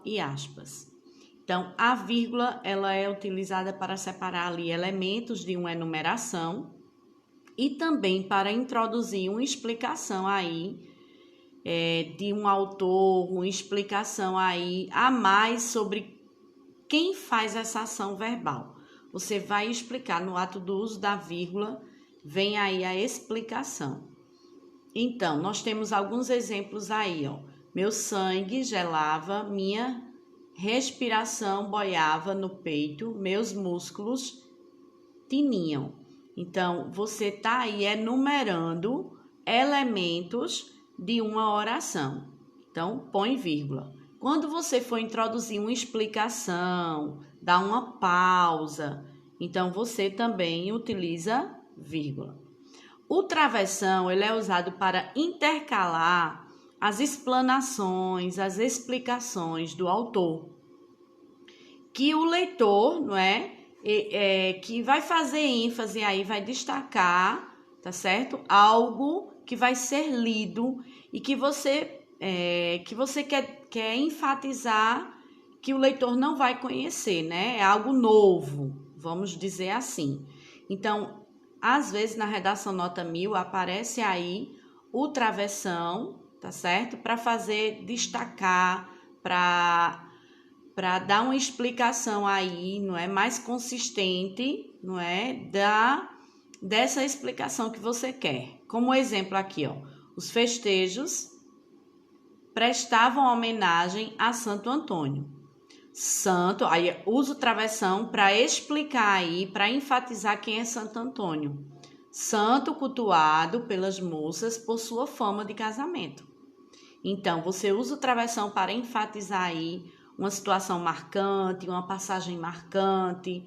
e aspas. Então, a vírgula, ela é utilizada para separar ali elementos de uma enumeração e também para introduzir uma explicação aí de um autor, uma explicação aí a mais sobre quem faz essa ação verbal. Você vai explicar no ato do uso da vírgula, vem aí a explicação. Então, nós temos alguns exemplos aí, ó. Meu sangue gelava, minha respiração boiava no peito, meus músculos tiniam. Então, você está aí enumerando elementos de uma oração. Então, põe vírgula. Quando você for introduzir uma explicação, dá uma pausa, então você também utiliza vírgula. O travessão, ele é usado para intercalar as explanações, as explicações do autor, que o leitor, não é, que vai fazer ênfase aí, vai destacar, tá certo? Algo que vai ser lido e que você quer enfatizar que o leitor não vai conhecer, né? É algo novo, vamos dizer assim. Então, às vezes na redação nota 1000 aparece aí o travessão, tá certo? Para fazer destacar, para dar uma explicação aí, não é, mais consistente, não é, dessa explicação que você quer. Como exemplo aqui, ó, os festejos prestavam homenagem a Santo Antônio. Santo, aí usa o travessão para explicar aí, para enfatizar quem é Santo Antônio. Santo cultuado pelas moças por sua fama de casamento. Então, você usa o travessão para enfatizar aí uma situação marcante, uma passagem marcante,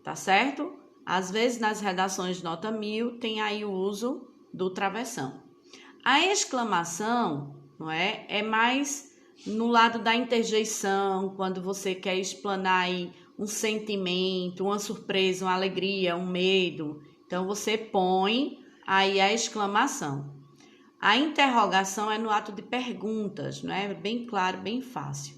tá certo? Às vezes, nas redações de nota 1000, tem aí o uso do travessão. A exclamação, não é? É mais no lado da interjeição, quando você quer explanar aí um sentimento, uma surpresa, uma alegria, um medo. Então, você põe aí a exclamação. A interrogação é no ato de perguntas, não é? Bem claro, bem fácil.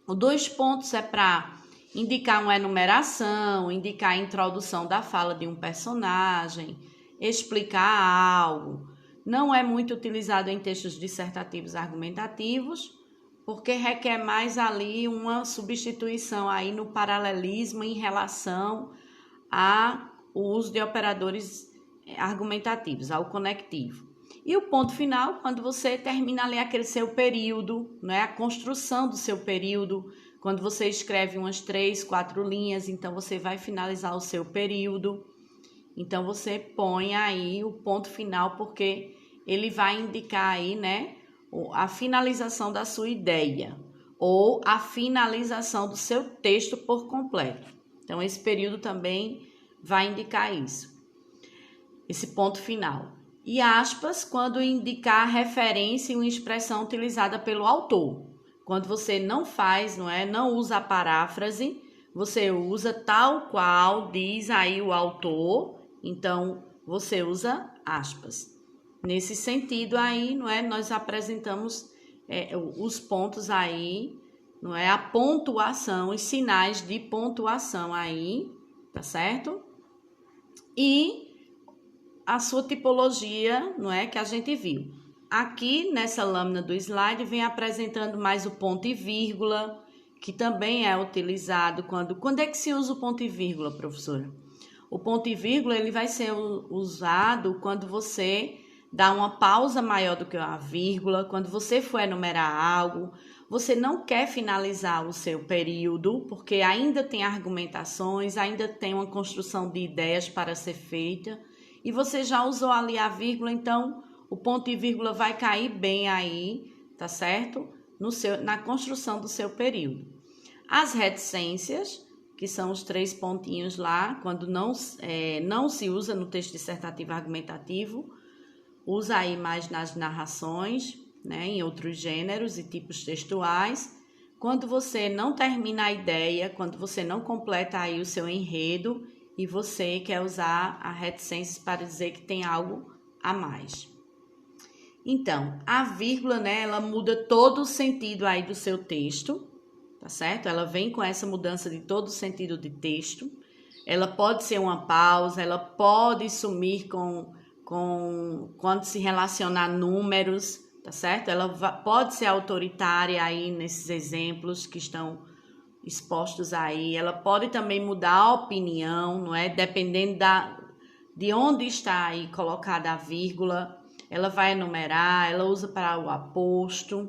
O 2 pontos é para indicar uma enumeração, indicar a introdução da fala de um personagem, explicar algo. Não é muito utilizado em textos dissertativos argumentativos, porque requer mais ali uma substituição aí no paralelismo em relação ao uso de operadores argumentativos, ao conectivo. E o ponto final, quando você termina ali aquele seu período, né? A construção do seu período, quando você escreve umas 3, 4 linhas, então você vai finalizar o seu período. Então, você põe aí o ponto final, porque ele vai indicar aí, né, a finalização da sua ideia ou a finalização do seu texto por completo. Então, esse período também vai indicar isso, esse ponto final. E aspas, quando indicar referência e uma expressão utilizada pelo autor. Quando você não faz, não usa a paráfrase, você usa tal qual diz aí o autor, então você usa aspas. Nesse sentido aí, nós apresentamos os pontos aí, a pontuação, os sinais de pontuação aí, tá certo? E a sua tipologia, que a gente viu. Aqui, nessa lâmina do slide, vem apresentando mais o ponto e vírgula, que também é utilizado quando é que se usa o ponto e vírgula, professora? O ponto e vírgula, ele vai ser usado quando você dá uma pausa maior do que a vírgula, quando você for enumerar algo, você não quer finalizar o seu período, porque ainda tem argumentações, ainda tem uma construção de ideias para ser feita, e você já usou ali a vírgula, então o ponto e vírgula vai cair bem aí, tá certo? Na construção do seu período. As reticências, que são os 3 pontinhos lá, quando não se usa no texto dissertativo argumentativo, usa aí mais nas narrações, em outros gêneros e tipos textuais. Quando você não termina a ideia, quando você não completa aí o seu enredo, e você quer usar a reticência para dizer que tem algo a mais. Então, a vírgula, ela muda todo o sentido aí do seu texto, tá certo? Ela vem com essa mudança de todo o sentido de texto. Ela pode ser uma pausa, ela pode sumir quando se relacionar números, tá certo? Ela pode ser autoritária aí nesses exemplos que estão expostos aí. Ela pode também mudar a opinião, não é? Dependendo de onde está aí colocada a vírgula. Ela vai enumerar, ela usa para o aposto,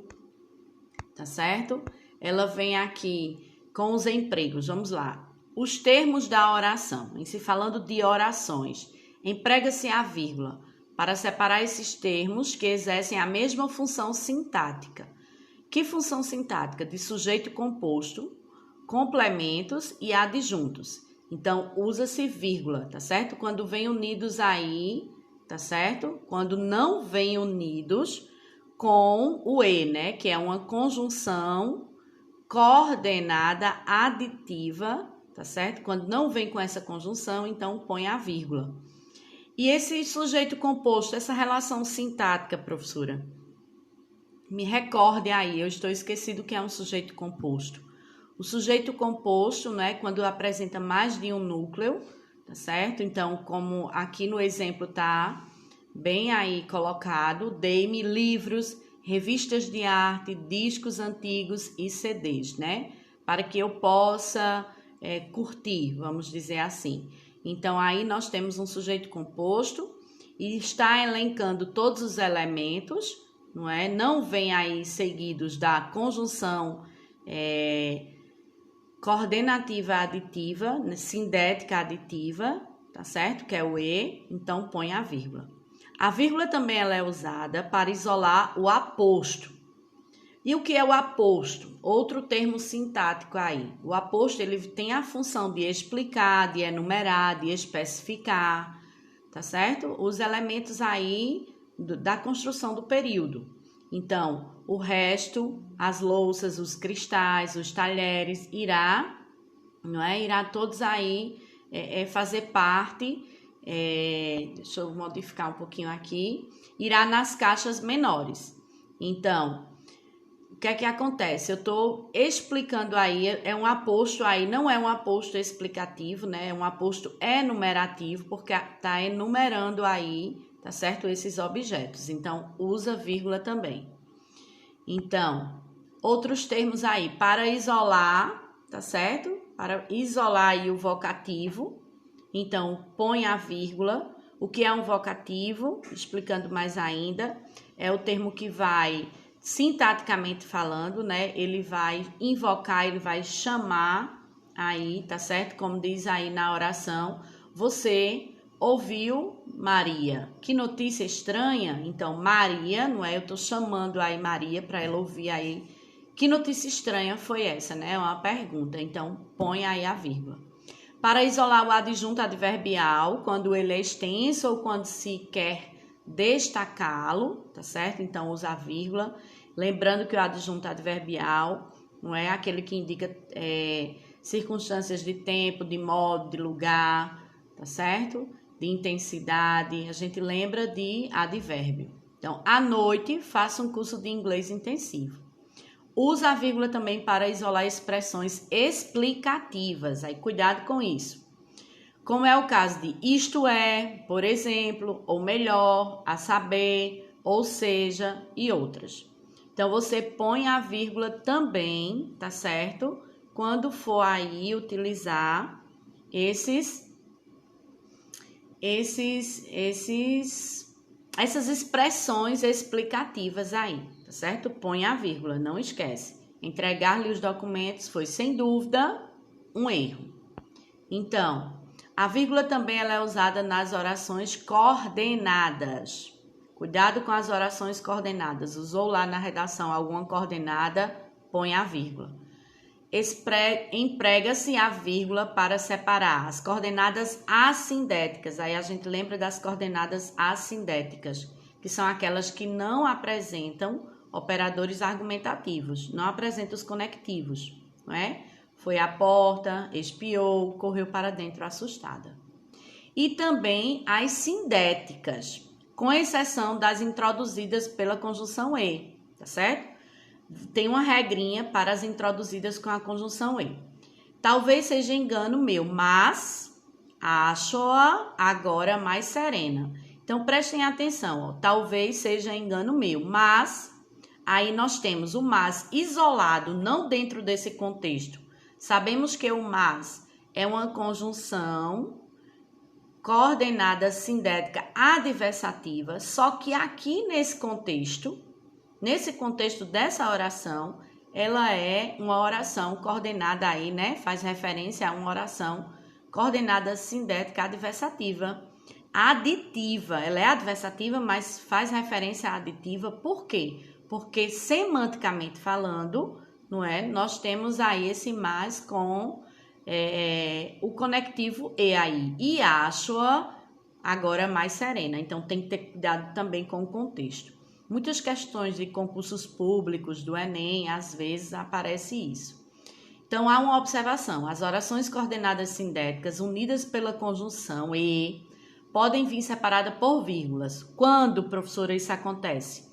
tá certo? Ela vem aqui com os empregos, vamos lá. Os termos da oração, em se falando de orações, emprega-se a vírgula para separar esses termos que exercem a mesma função sintática. Que função sintática? De sujeito composto, complementos e adjuntos. Então, usa-se vírgula, tá certo? Quando vem unidos aí, tá certo? Quando não vem unidos com o e, né? Que é uma conjunção coordenada aditiva, tá certo? Quando não vem com essa conjunção, então põe a vírgula. E esse sujeito composto, essa relação sintática, professora, me recorde aí, eu estou esquecido que é um sujeito composto. O sujeito composto, né, quando apresenta mais de um núcleo, tá certo? Então, como aqui no exemplo tá bem aí colocado, dei-me livros, revistas de arte, discos antigos e CDs, né? Para que eu possa curtir, vamos dizer assim. Então, aí nós temos um sujeito composto e está elencando todos os elementos, não é? Não vem aí seguidos da conjunção coordenativa aditiva, sindética aditiva, tá certo? Que é o e, então põe a vírgula. A vírgula também ela é usada para isolar o aposto. E o que é o aposto? Outro termo sintático aí. O aposto ele tem a função de explicar, de enumerar, de especificar, tá certo? Os elementos aí da construção do período. Então, o resto, as louças, os cristais, os talheres, irá todos aí fazer parte, deixa eu modificar um pouquinho aqui, irá nas caixas menores. Então, o que é que acontece? Eu estou explicando aí, é um aposto aí, não é um aposto explicativo, né? É um aposto enumerativo, porque está enumerando aí, tá certo? Esses objetos. Então, usa vírgula também. Então, outros termos aí, para isolar, tá certo? Para isolar aí o vocativo. Então, põe a vírgula. O que é um vocativo? Explicando mais ainda, é o termo que vai, sintaticamente falando, né? Ele vai invocar, ele vai chamar aí, tá certo? Como diz aí na oração, você ouviu Maria. Que notícia estranha. Então, Maria, não é? Eu tô chamando aí Maria para ela ouvir aí. Que notícia estranha foi essa, né? É uma pergunta. Então, põe aí a vírgula. Para isolar o adjunto adverbial, quando ele é extenso ou quando se quer destacá-lo, tá certo? Então, usa a vírgula. Lembrando que o adjunto adverbial não é aquele que indica circunstâncias de tempo, de modo, de lugar, tá certo? De intensidade. A gente lembra de advérbio. Então, à noite, faça um curso de inglês intensivo. Usa a vírgula também para isolar expressões explicativas. Aí, cuidado com isso. Como é o caso de isto é, por exemplo, ou melhor, a saber, ou seja, e outras. Então, você põe a vírgula também, tá certo? Quando for aí utilizar essas expressões explicativas aí, tá certo? Põe a vírgula, não esquece. Entregar-lhe os documentos foi, sem dúvida, um erro. Então, a vírgula também ela é usada nas orações coordenadas. Cuidado com as orações coordenadas. Usou lá na redação alguma coordenada, põe a vírgula. Emprega-se a vírgula para separar as coordenadas assindéticas. Aí a gente lembra das coordenadas assindéticas, que são aquelas que não apresentam operadores argumentativos, não apresentam os conectivos, não é? Foi à porta, espiou, correu para dentro assustada. E também as sindéticas, com exceção das introduzidas pela conjunção e, tá certo? tem uma regrinha para as introduzidas com a conjunção e. Talvez seja engano meu, mas acho-a agora mais serena. Então, prestem atenção, ó. Talvez seja engano meu, mas aí nós temos o mas isolado, não dentro desse contexto. Sabemos que o mas é uma conjunção coordenada sindética adversativa, só que aqui nesse contexto dessa oração, ela é uma oração coordenada aí, né? Faz referência a uma oração coordenada sindética adversativa, aditiva. Ela é adversativa, mas faz referência à aditiva. Por quê? Porque semanticamente falando, não é? Nós temos aí esse mais com o conectivo e aí. E acho-a agora mais serena. Então, tem que ter cuidado também com o contexto. Muitas questões de concursos públicos, do Enem, às vezes aparece isso. Então, há uma observação. As orações coordenadas sindéticas unidas pela conjunção e podem vir separadas por vírgulas. Quando, professora, isso acontece?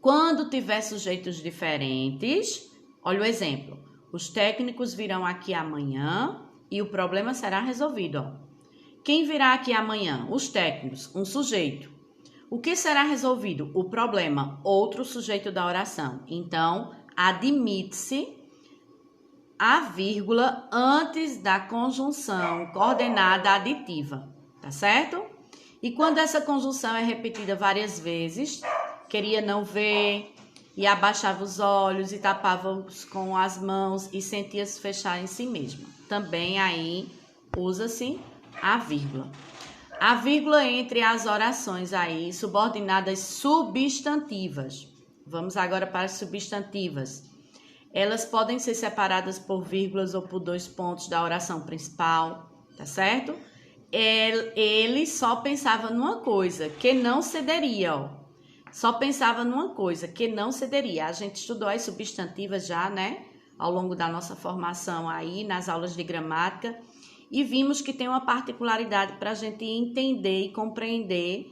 Quando tiver sujeitos diferentes, olha o exemplo. Os técnicos virão aqui amanhã e o problema será resolvido. Ó. Quem virá aqui amanhã? Os técnicos, um sujeito. O que será resolvido? O problema, outro sujeito da oração. Então, admite-se a vírgula antes da conjunção coordenada aditiva, tá certo? E quando essa conjunção é repetida várias vezes, queria não ver, e abaixava os olhos e tapava-os com as mãos e sentia-se fechar em si mesma. Também aí usa-se a vírgula. A vírgula entre as orações aí, subordinadas substantivas. Vamos agora para as substantivas. Elas podem ser separadas por vírgulas ou por 2 pontos da oração principal, tá certo? Ele só pensava numa coisa, que não cederia, ó. Só pensava numa coisa, que não cederia. A gente estudou as substantivas já, né? Ao longo da nossa formação aí, nas aulas de gramática. E vimos que tem uma particularidade para a gente entender e compreender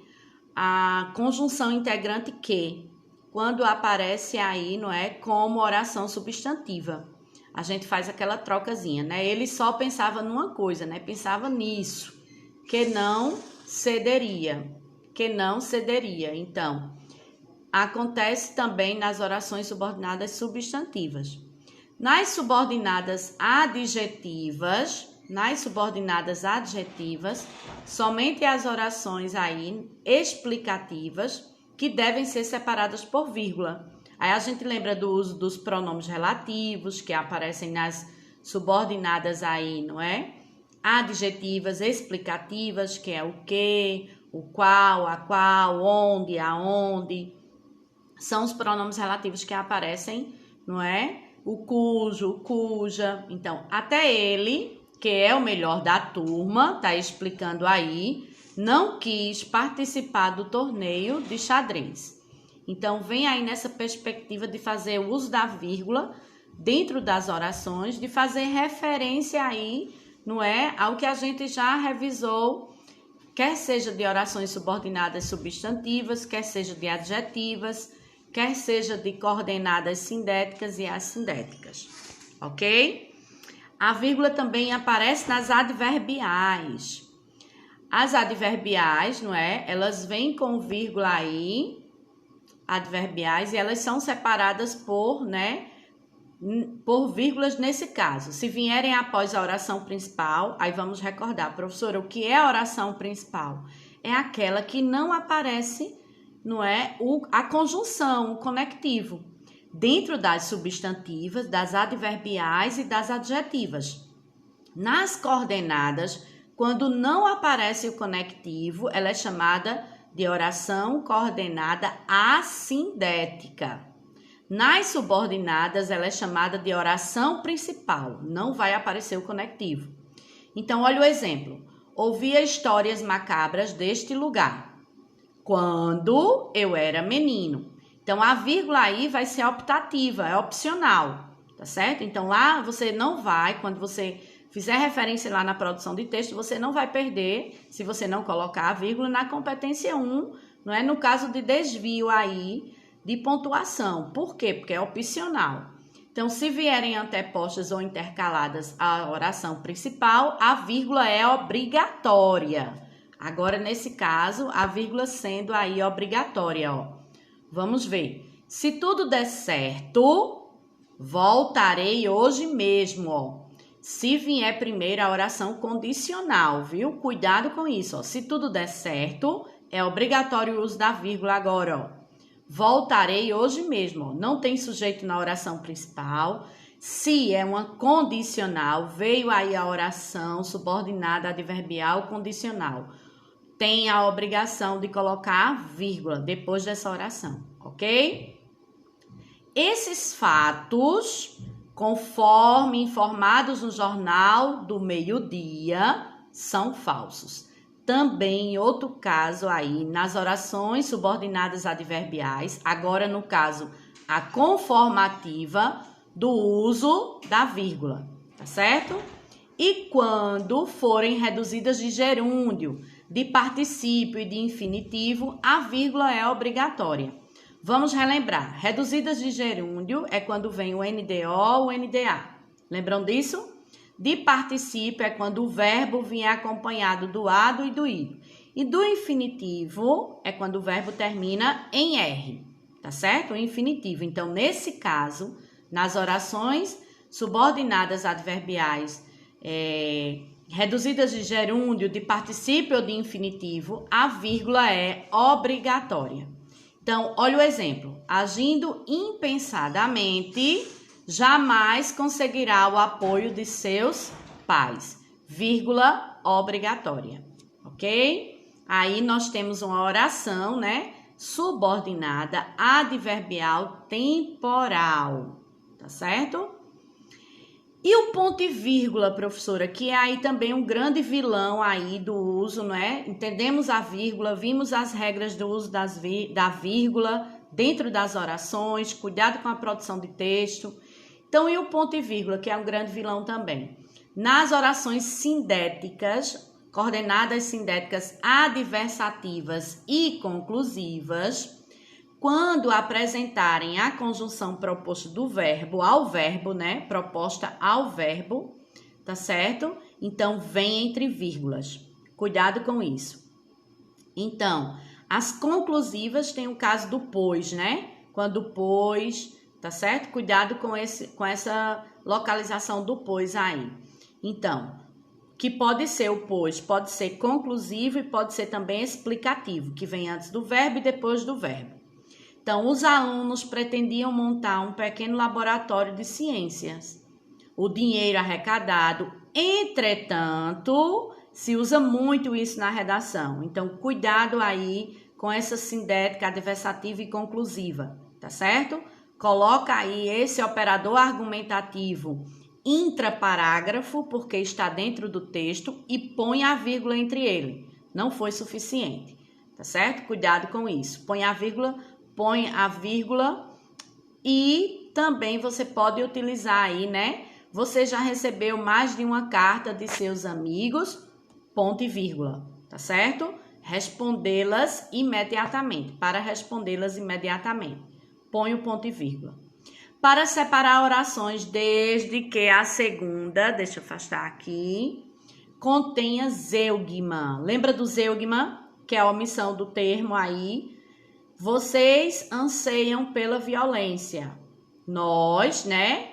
a conjunção integrante que, quando aparece aí, não é? Como oração substantiva. A gente faz aquela trocazinha, né? Ele só pensava numa coisa, né? Pensava nisso, que não cederia. Que não cederia. Então, acontece também nas orações subordinadas substantivas. Nas subordinadas adjetivas, somente as orações aí explicativas que devem ser separadas por vírgula. Aí a gente lembra do uso dos pronomes relativos que aparecem nas subordinadas aí, não é? Adjetivas explicativas, que é o que, o qual, a qual, onde, aonde. São os pronomes relativos que aparecem, não é? O cujo, o cuja. Então, até ele, que é o melhor da turma, tá explicando aí, não quis participar do torneio de xadrez. Então, vem aí nessa perspectiva de fazer o uso da vírgula dentro das orações, de fazer referência aí, não é? Ao que a gente já revisou, quer seja de orações subordinadas substantivas, quer seja de adjetivas, quer seja de coordenadas sindéticas e assindéticas, ok? A vírgula também aparece nas adverbiais. As adverbiais, não é? Elas vêm com vírgula aí, adverbiais, e elas são separadas por, né? Por vírgulas nesse caso. Se vierem após a oração principal, aí vamos recordar, professora, o que é a oração principal? É aquela que não aparece, não é? A conjunção, o conectivo, dentro das substantivas, das adverbiais e das adjetivas. Nas coordenadas, quando não aparece o conectivo, ela é chamada de oração coordenada assindética. Nas subordinadas, ela é chamada de oração principal, não vai aparecer o conectivo. Então, olha o exemplo. Ouvia histórias macabras deste lugar, quando eu era menino. Então, a vírgula aí vai ser optativa, é opcional, tá certo? Então, lá você não vai, quando você fizer referência lá na produção de texto, você não vai perder, se você não colocar a vírgula, na competência 1, não é? No caso de desvio aí, de pontuação. Por quê? Porque é opcional. Então, se vierem antepostas ou intercaladas à oração principal, a vírgula é obrigatória. Agora, nesse caso, a vírgula sendo aí obrigatória, ó. Vamos ver. Se tudo der certo, voltarei hoje mesmo, ó. Se vier primeiro a oração condicional, viu? Cuidado com isso, ó. Se tudo der certo, é obrigatório o uso da vírgula agora, ó. Voltarei hoje mesmo, ó. Não tem sujeito na oração principal. Se é uma condicional, veio aí a oração subordinada adverbial condicional. Tem a obrigação de colocar a vírgula depois dessa oração, ok? Esses fatos, conforme informados no Jornal do Meio-Dia, são falsos. Também, em outro caso aí, nas orações subordinadas adverbiais, agora no caso, a conformativa do uso da vírgula, tá certo? E quando forem reduzidas de gerúndio, de particípio e de infinitivo, a vírgula é obrigatória. Vamos relembrar, reduzidas de gerúndio é quando vem o NDO ou o NDA. Lembram disso? De particípio é quando o verbo vier acompanhado do ado e do ido. E do infinitivo é quando o verbo termina em R, tá certo? O infinitivo. Então, nesse caso, nas orações subordinadas adverbiais reduzidas de gerúndio, de particípio ou de infinitivo, a vírgula é obrigatória. Então, olha o exemplo. Agindo impensadamente, jamais conseguirá o apoio de seus pais. Vírgula obrigatória, ok? Aí nós temos uma oração, né? Subordinada adverbial temporal, tá certo? E o ponto e vírgula, professora, que é aí também um grande vilão aí do uso, não é? Entendemos a vírgula, vimos as regras do uso da vírgula dentro das orações, cuidado com a produção de texto. Então, e o ponto e vírgula, que é um grande vilão também? Nas orações sindéticas, coordenadas sindéticas adversativas e conclusivas, quando apresentarem a conjunção proposta do verbo ao verbo, né? Proposta ao verbo, tá certo? Então, vem entre vírgulas. Cuidado com isso. Então, as conclusivas tem o caso do pois, né? Quando pois, tá certo? Cuidado com essa localização do pois aí. Então, que pode ser o pois, pode ser conclusivo e pode ser também explicativo, que vem antes do verbo e depois do verbo. Então, os alunos pretendiam montar um pequeno laboratório de ciências. O dinheiro arrecadado, entretanto, se usa muito isso na redação. Então, cuidado aí com essa sindética adversativa e conclusiva, tá certo? Coloca aí esse operador argumentativo intraparágrafo, porque está dentro do texto, e põe a vírgula entre ele. Não foi suficiente, tá certo? Cuidado com isso. Põe a vírgula e também você pode utilizar aí, né? Você já recebeu mais de uma carta de seus amigos, ponto e vírgula, tá certo? Respondê-las imediatamente. Para respondê-las imediatamente, põe o ponto e vírgula. Para separar orações desde que a segunda, deixa eu afastar aqui, contenha zeugma. Lembra do zeugma? Que é a omissão do termo aí. Vocês anseiam pela violência. Nós, né?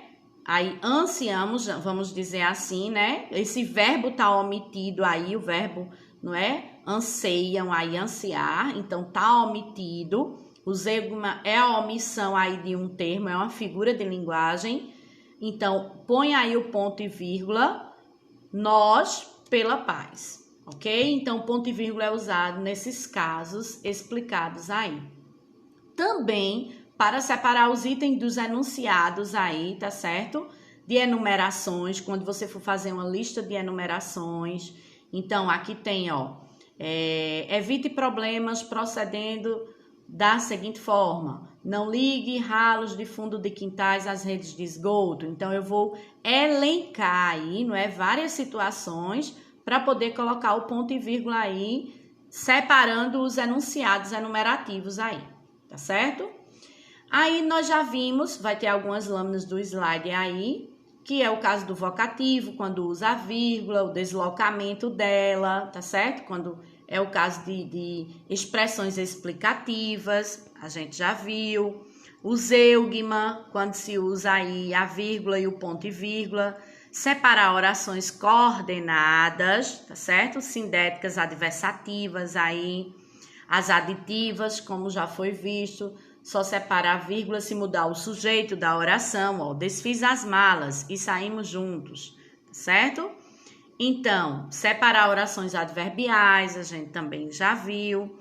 Aí ansiamos, vamos dizer assim, né? Esse verbo tá omitido aí, o verbo, não é? Anseiam aí, ansiar. Então, tá omitido. O zeugma é a omissão aí de um termo, é uma figura de linguagem. Então, põe aí o ponto e vírgula. Nós pela paz, ok? Então, ponto e vírgula é usado nesses casos explicados aí. Também para separar os itens dos enunciados aí, tá certo? De enumerações, quando você for fazer uma lista de enumerações. Então, aqui tem, ó, evite problemas procedendo da seguinte forma: não ligue ralos de fundo de quintais às redes de esgoto. Então, eu vou elencar aí, não é? Várias situações para poder colocar o ponto e vírgula aí, separando os enunciados enumerativos aí, tá certo? Aí nós já vimos, vai ter algumas lâminas do slide aí, que é o caso do vocativo, quando usa a vírgula, o deslocamento dela, tá certo? Quando é o caso de expressões explicativas, a gente já viu. O zeugma, quando se usa aí a vírgula e o ponto e vírgula. Separar orações coordenadas, tá certo? Sindéticas, adversativas aí. As aditivas, como já foi visto, só separar a vírgula se mudar o sujeito da oração, ó. Desfiz as malas e saímos juntos, tá certo? Então, separar orações adverbiais, a gente também já viu.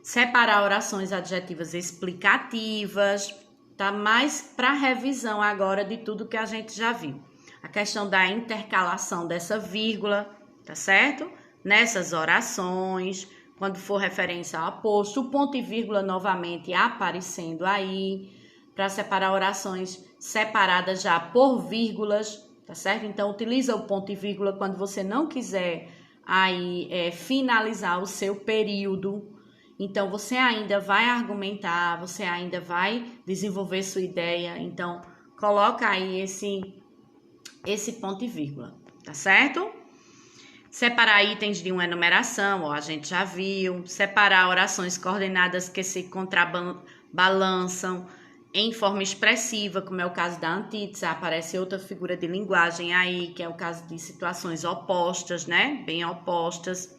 Separar orações adjetivas explicativas, tá? Mais para revisão agora de tudo que a gente já viu. A questão da intercalação dessa vírgula, tá certo? Nessas orações, quando for referência ao aposto, o ponto e vírgula novamente aparecendo aí, para separar orações separadas já por vírgulas, tá certo? Então, utiliza o ponto e vírgula quando você não quiser aí finalizar o seu período. Então, você ainda vai argumentar, você ainda vai desenvolver sua ideia. Então, coloca aí esse ponto e vírgula, tá certo? Separar itens de uma enumeração, ó, a gente já viu. Separar orações coordenadas que se contrabalançam em forma expressiva, como é o caso da antítese. Aparece outra figura de linguagem aí, que é o caso de situações opostas, né? Bem opostas.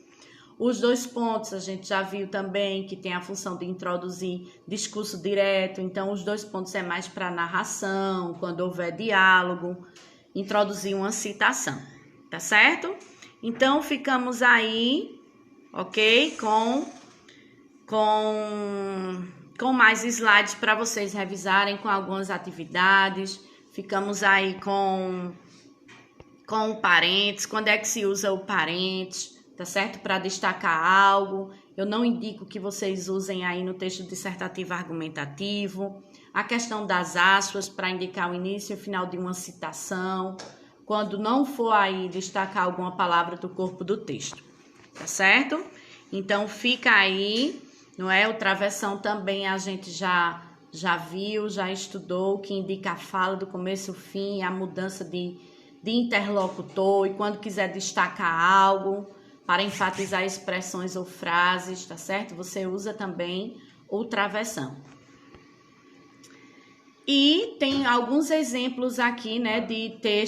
Os dois pontos, a gente já viu também que tem a função de introduzir discurso direto. Então, os dois pontos é mais para narração, quando houver diálogo, introduzir uma citação, tá certo? Então, ficamos aí, ok? Com mais slides para vocês revisarem, com algumas atividades. Ficamos aí com o parênteses, quando é que se usa o parênteses, tá certo? Para destacar algo. Eu não indico que vocês usem aí no texto dissertativo argumentativo. A questão das aspas para indicar o início e o final de uma citação, quando não for aí destacar alguma palavra do corpo do texto, tá certo? Então, fica aí, não é? O travessão também a gente já viu, já estudou, que indica a fala do começo ao fim, a mudança de interlocutor, e quando quiser destacar algo, para enfatizar expressões ou frases, tá certo? Você usa também o travessão. E tem alguns exemplos aqui, né, de texto